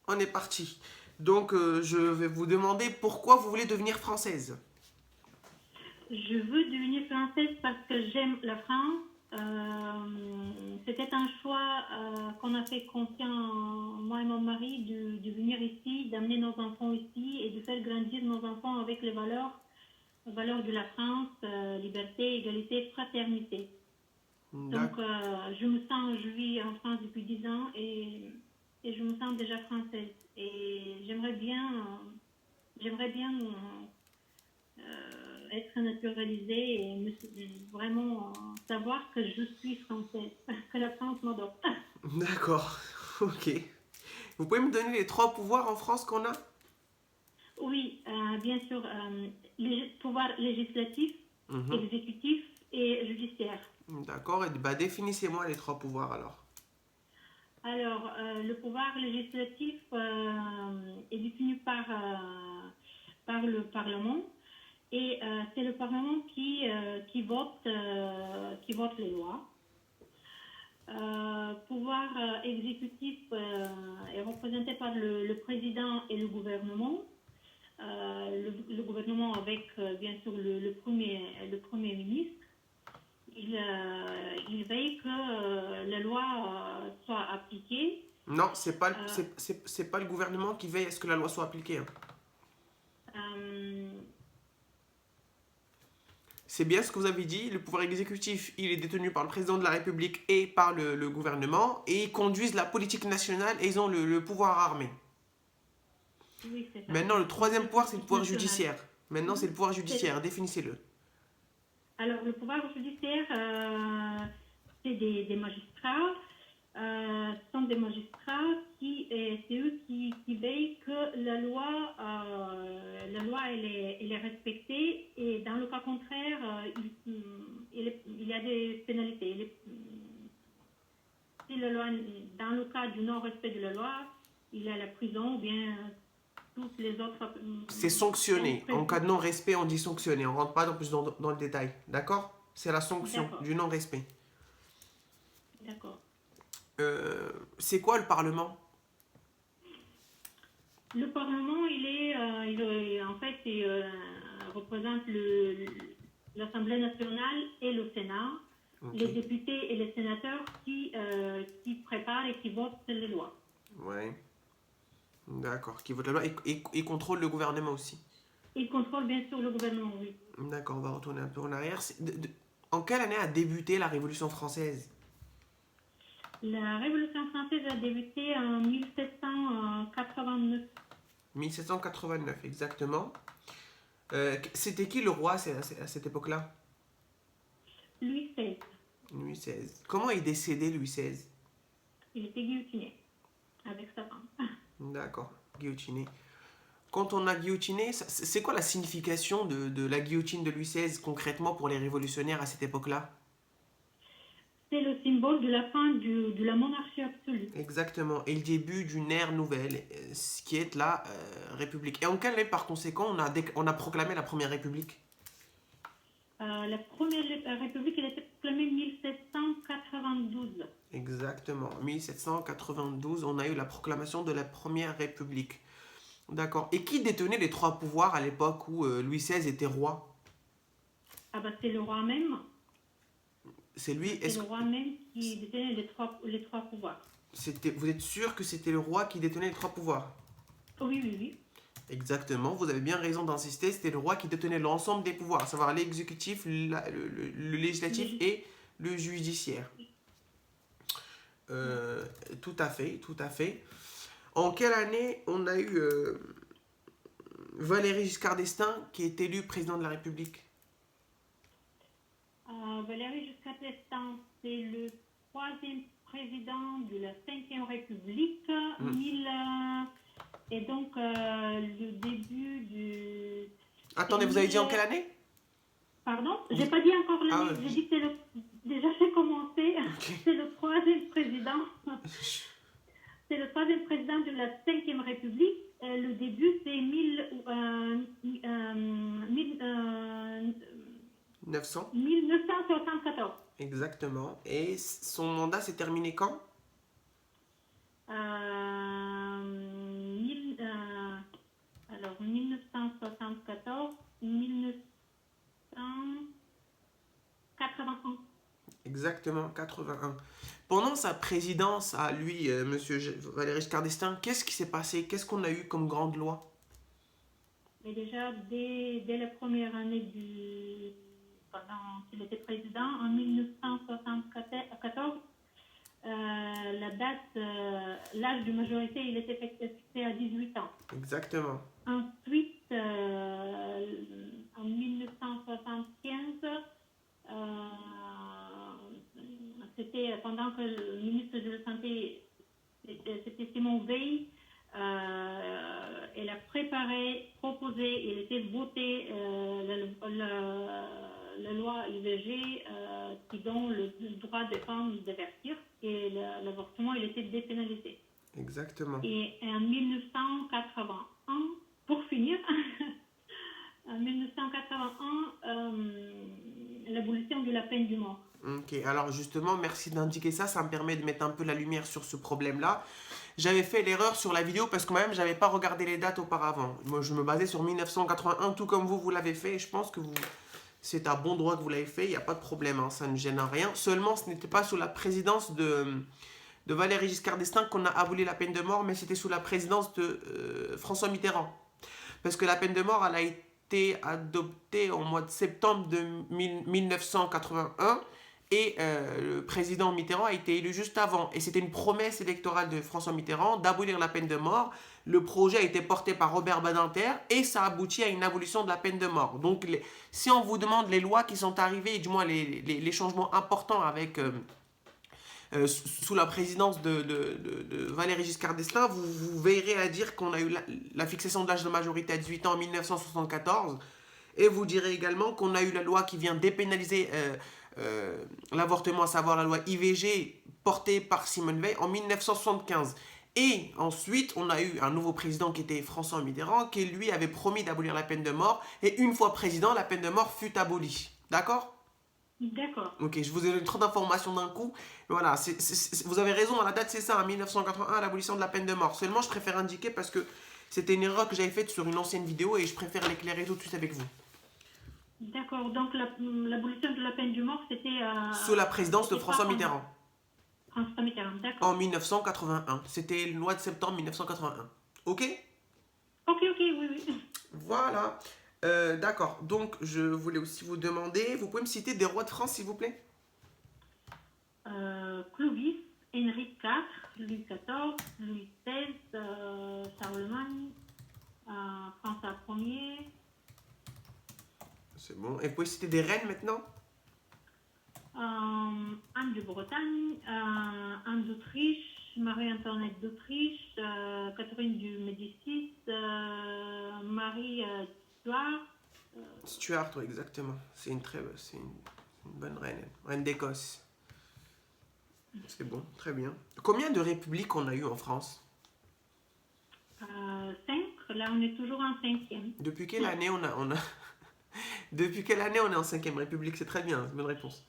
On est parti. Donc, je vais vous demander pourquoi vous voulez devenir française. Je veux devenir française parce que j'aime la France. C'était un choix qu'on a fait conscient, moi et mon mari, de venir ici, d'amener nos enfants ici et de faire grandir nos enfants avec les valeurs de la France, liberté, égalité, fraternité. Donc, D'accord. je vis en France depuis 10 ans et je me sens déjà française. Et j'aimerais bien être naturalisée et vraiment savoir que je suis française, que la France m'adopte. D'accord. Ok. Vous pouvez me donner les trois pouvoirs en France qu'on a? Oui, bien sûr, les pouvoirs législatifs, Mhm. exécutifs et judiciaires. D'accord. Et bah, définissez-moi les trois pouvoirs alors. Alors, le pouvoir législatif est détenu par le Parlement et c'est le Parlement qui vote les lois. Pouvoir exécutif est représenté par le président et le gouvernement. Le gouvernement avec bien sûr le premier ministre. Il veille que la loi soit appliquée. Non, c'est pas, Euh, c'est pas le gouvernement qui veille à ce que la loi soit appliquée, hein. euh, C'est bien ce que vous avez dit. Le pouvoir exécutif, il est détenu par le président de la République et par le gouvernement. Et ils conduisent la politique nationale et ils ont le pouvoir armé. oui, c'est ça. Maintenant, le Donc troisième la pouvoir, c'est le politique pouvoir nationale. judiciaire. Maintenant, c'est Mhm. le pouvoir C'est- judiciaire. Définissez-le. Alors le pouvoir judiciaire, c'est des magistrats. Ce sont des magistrats c'est eux qui veillent que la loi elle est respectée et dans le cas contraire, il y a des pénalités. Si la loi, dans le cas du non-respect de la loi, il y a la prison ou bien toutes les autres C'est peines sanctionné. En cas prévues. de non-respect, on dit sanctionné. On rentre pas plus dans le détail. D'accord? C'est la sanction D'accord, du non-respect. d'accord. C'est quoi le Parlement? Le Parlement, en fait, représente l'Assemblée nationale et le Sénat, Ok. les députés et les sénateurs qui préparent et qui votent les lois. Ouais. D'accord. Qui vote la loi et contrôle le gouvernement aussi. Ils contrôlent bien sûr le gouvernement, oui. D'accord, on va retourner un peu en arrière. En quelle année a débuté la Révolution française? La Révolution française a débuté en 1789. 1789, exactement. C'était qui le roi à cette époque-là? Louis XVI, Louis XVI. Comment est décédé Louis XVI? il était guillotiné avec sa femme. D'accord, guillotiné. Quand on a guillotiné, c'est quoi la signification de la guillotine de Louis XVI concrètement pour les révolutionnaires à cette époque-là? C'est le symbole de la fin de la monarchie absolue. Exactement, et le début d'une ère nouvelle, ce qui est la République. Et en quelle année, par conséquent, on a proclamé la Première République? La première république, elle a été proclamée en 1792. Exactement, 1792, on a eu la proclamation de la Première République. D'accord. Et qui détenait les trois pouvoirs à l'époque où Louis XVI était roi? Ah bah c'est le roi même. C'est lui. C'est le roi même qui détenait les trois pouvoirs. Vous êtes sûr que c'était le roi qui détenait les trois pouvoirs? Oui, oui, oui. Exactement, vous avez bien raison d'insister, c'était le roi qui détenait l'ensemble des pouvoirs, à savoir l'exécutif, le législatif Le- et le judiciaire. Euh, Tout à fait, tout à fait. En quelle année on a eu Valéry Giscard d'Estaing qui est élu président de la République? Valéry Giscard d'Estaing, c'est le troisième président de la Cinquième République. Hmm. Et donc, le début du... C'est Attendez, vous avez dit 1000... en quelle année? Pardon, Vous... j'ai pas dit encore Ah l'année. ouais, J'ai dit que déjà j'ai commencé. ok. C'est le troisième président. C'est le troisième président de la Cinquième République. Le début, c'est 900. 1974. Exactement. Et son mandat s'est terminé quand? Exactement, 81. Pendant sa présidence à lui, Monsieur Valéry Giscard d'Estaing, qu'est-ce qui s'est passé? Qu'est-ce qu'on a eu comme grande loi? Mais déjà, dès la première année pendant qu'il était président, en 1974, l'âge de majorité, il était fixé à 18 ans. Exactement. Ensuite, en 1975, c'était pendant que le ministre de la Santé, c'était Simone Veil, elle a proposé, il était voté la loi IVG qui donne le droit des femmes d'avertir et l'avortement, il était dépénalisé. Exactement. Et en 1981, pour finir, en 1981, l'abolition de la peine de mort. Ok, alors justement, merci d'indiquer ça, ça me permet de mettre un peu la lumière sur ce problème-là. J'avais fait l'erreur sur la vidéo parce que moi-même, j'avais pas regardé les dates auparavant. Moi, je me basais sur 1981, tout comme vous l'avez fait, et je pense que c'est à bon droit que vous l'avez fait, il n'y a pas de problème, hein, ça ne gêne en rien. Seulement, ce n'était pas sous la présidence de Valéry Giscard d'Estaing qu'on a aboli la peine de mort, mais c'était sous la présidence de François Mitterrand. Parce que la peine de mort, elle a été adoptée au mois de septembre de 1981 et le président Mitterrand a été élu juste avant. Et c'était une promesse électorale de François Mitterrand d'abolir la peine de mort. Le projet a été porté par Robert Badinter et ça aboutit à une abolition de la peine de mort. Donc si on vous demande les lois qui sont arrivées, du moins les changements importants avec... sous la présidence de Valéry Giscard d'Estaing, vous veillerez à dire qu'on a eu la fixation de l'âge de majorité à 18 ans en 1974. Et vous direz également qu'on a eu la loi qui vient dépénaliser l'avortement, à savoir la loi IVG portée par Simone Veil en 1975. Et ensuite, on a eu un nouveau président qui était François Mitterrand, qui lui avait promis d'abolir la peine de mort. Et une fois président, la peine de mort fut abolie. D'accord ? D'accord. Ok, je vous ai donné trop d'informations d'un coup. Voilà, vous avez raison, la date c'est ça, en 1981, l'abolition de la peine de mort. Seulement, je préfère indiquer parce que c'était une erreur que j'avais faite sur une ancienne vidéo et je préfère l'éclairer tout de suite avec vous. D'accord, donc l'abolition de la peine de mort, c'était... Sous la présidence de François Mitterrand. François Mitterrand, d'accord. En 1981. C'était le mois de septembre 1981. Ok? Ok, oui. Voilà. D'accord, donc je voulais aussi vous demander, vous pouvez me citer des rois de France s'il vous plaît? Clovis, Henri IV, Louis XIV, Louis XVI, Charlemagne, François Ier. C'est bon. Et vous pouvez citer des reines maintenant? Anne de Bretagne, Anne d'Autriche, Marie-Antoinette d'Autriche, Catherine de Médicis, Marie Stuart. Stuart, oui, exactement. C'est une bonne reine. Reine d'Écosse. C'est bon, très bien. Combien de républiques on a eu en France? 5. Là, on est toujours en 5e. Depuis quelle année on a... Depuis quelle année on est en 5e République? C'est très bien, c'est une bonne réponse.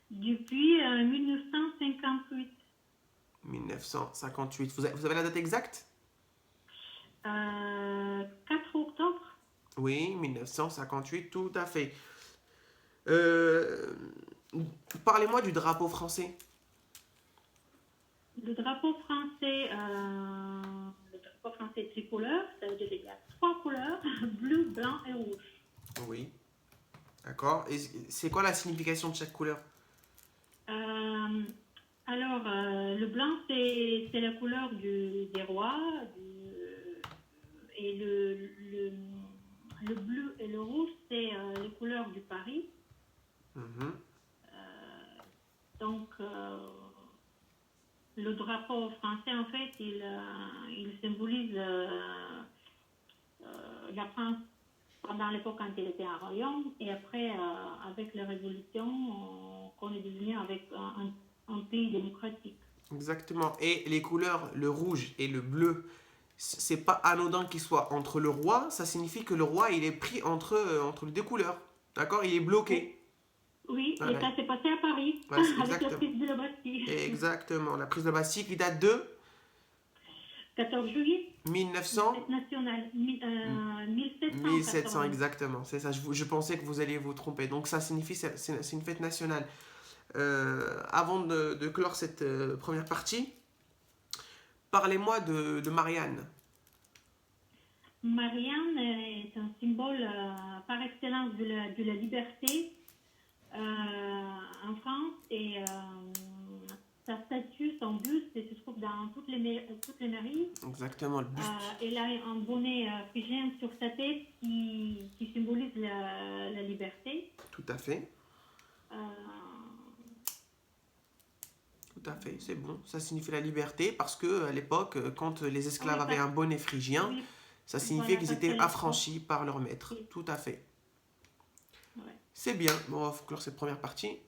Depuis 1958. 1958. Vous avez la date exacte? 4 octobre. Oui, 1958, tout à fait. Parlez-moi du drapeau français. Le drapeau français tricolore, ça veut dire qu'il y a 3 couleurs, bleu, blanc et rouge. Oui. D'accord. Et c'est quoi la signification de chaque couleur? Alors, le blanc, c'est la couleur des rois, et le bleu et le rouge, c'est les couleurs du Paris. Donc, le drapeau français, en fait, il symbolise la France pendant l'époque quand il était un royaume, et après, avec la Révolution, qu'on est devenu avec un pays démocratique. Exactement. Et les couleurs, le rouge et le bleu, c'est pas anodin qu'ils soient entre le roi. Ça signifie que le roi, il est pris entre les deux couleurs. D'accord? Il est bloqué. Oui, voilà. Et ça s'est passé à Paris, voilà, avec la prise de la Bastille. Exactement. La prise de la Bastille qui date de 14 juillet 1900 Fête nationale, 1700. 1700, exactement. C'est ça. Je pensais que vous alliez vous tromper. Donc ça signifie c'est une fête nationale. Avant de clore cette première partie, parlez-moi de Marianne. Marianne est un symbole par excellence de la liberté en France et sa statue, son buste, se trouve dans toutes les mairies. Exactement, le buste. Elle a un bonnet phrygien sur sa tête qui symbolise la liberté. Tout à fait. Tout à fait, c'est bon. Ça signifie la liberté parce que à l'époque, quand les esclaves avaient un bonnet phrygien, Oui, ça signifiait voilà, qu'ils étaient affranchis par leur maître. Oui. Tout à fait. Ouais. C'est bien. Bon, on va clore cette première partie.